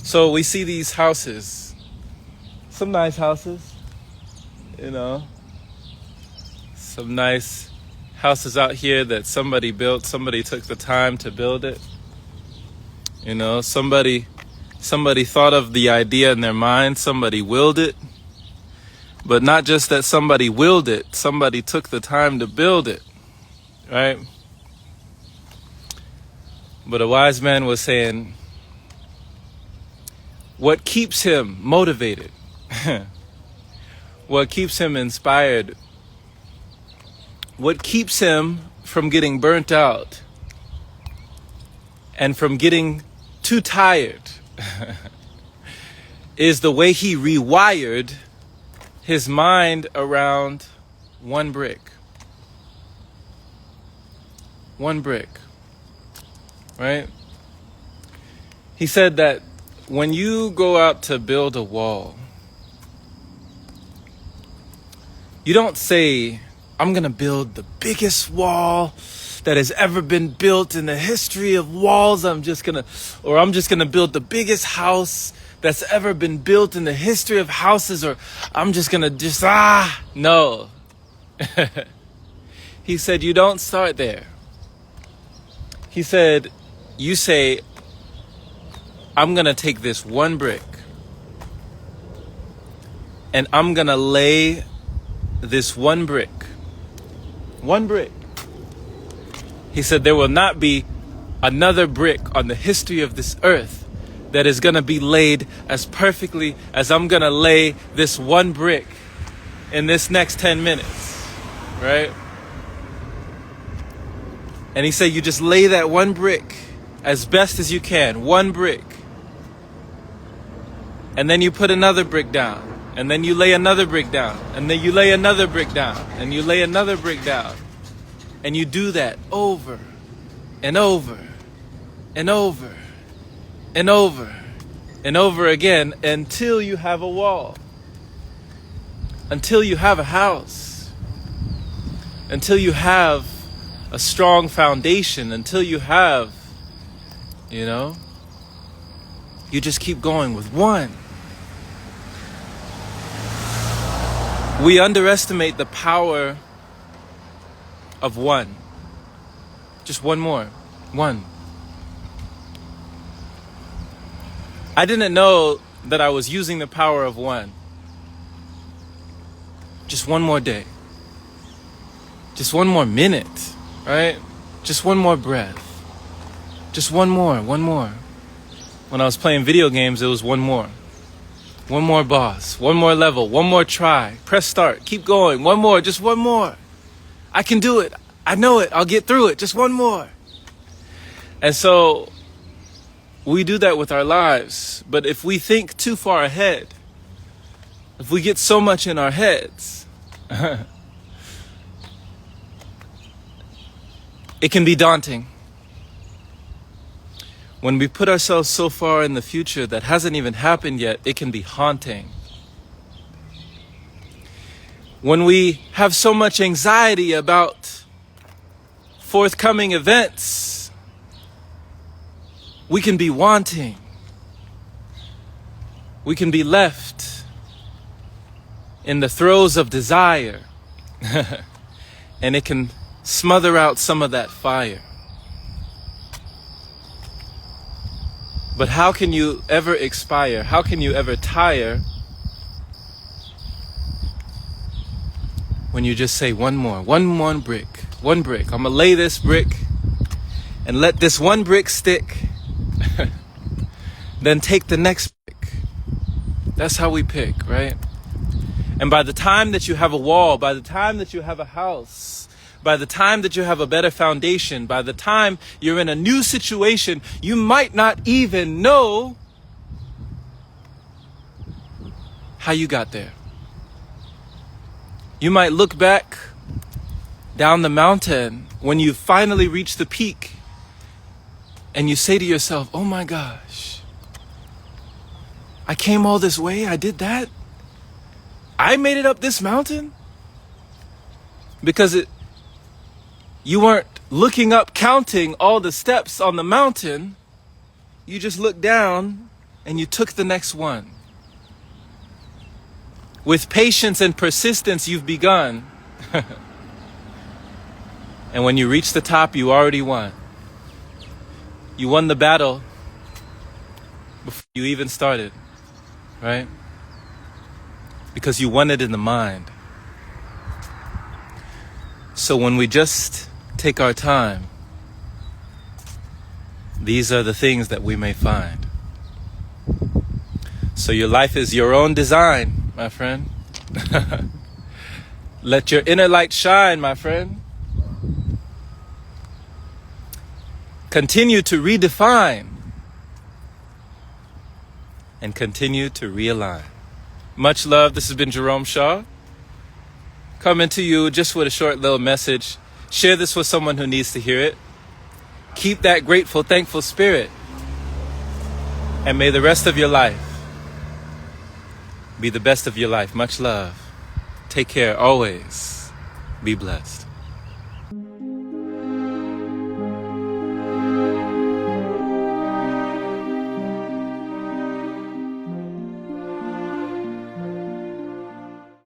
So we see these houses, some nice houses, you know, some nice houses out here that somebody built. Somebody took the time to build it. You know, somebody thought of the idea in their mind. Somebody willed it. But not just that somebody willed it. Somebody took the time to build it. Right? But a wise man was saying, what keeps him motivated? What keeps him inspired? What keeps him from getting burnt out and from getting too tired is the way he rewired his mind around one brick. One brick. Right? He said that when you go out to build a wall, you don't say, I'm going to build the biggest wall that has ever been built in the history of walls. I'm just going to build the biggest house that's ever been built in the history of houses, or I'm just going to no. He said, you don't start there. He said, you say, I'm going to take this one brick and I'm going to lay this one brick. One brick. He said there will not be another brick on the history of this earth that is going to be laid as perfectly as I'm going to lay this one brick in this next 10 minutes. Right? And he said you just lay that one brick as best as you can. One brick. And then you put another brick down. And then you lay another brick down. And then you lay another brick down. And you lay another brick down. And you do that over and over and over and over and over again until you have a wall. Until you have a house. Until you have a strong foundation. Until you have, you just keep going with one. We underestimate the power of one. Just one more. One. I didn't know that I was using the power of one. Just one more day. Just one more minute, right? Just one more breath. Just one more. When I was playing video games, it was one more. One more boss, one more level, one more try. Press start, keep going, one more, just one more. I can do it, I know it, I'll get through it, just one more. And so we do that with our lives. But if we think too far ahead, if we get so much in our heads, it can be daunting. When we put ourselves so far in the future that hasn't even happened yet, it can be haunting. When we have so much anxiety about forthcoming events, we can be wanting. We can be left in the throes of desire, and it can smother out some of that fire. But how can you ever expire? How can you ever tire when you just say one more brick, one brick. I'm gonna lay this brick and let this one brick stick, then take the next brick. That's how we pick, right? And by the time that you have a wall, by the time that you have a house, by the time that you have a better foundation, by the time you're in a new situation, you might not even know how you got there. You might look back down the mountain when you finally reach the peak and you say to yourself, oh my gosh, I came all this way, I did that? I made it up this mountain? Because you weren't looking up, counting all the steps on the mountain. You just looked down and you took the next one. With patience and persistence, you've begun. And when you reach the top, you already won. You won the battle before you even started, right? Because you won it in the mind. So when we just take our time, these are the things that we may find. So your life is your own design, my friend. Let your inner light shine, my friend. Continue to redefine and continue to realign. Much love. This has been Jerome Shaw, coming to you just with a short little message. Share this with someone who needs to hear it. Keep that grateful, thankful spirit. And may the rest of your life be the best of your life. Much love. Take care always. Be blessed.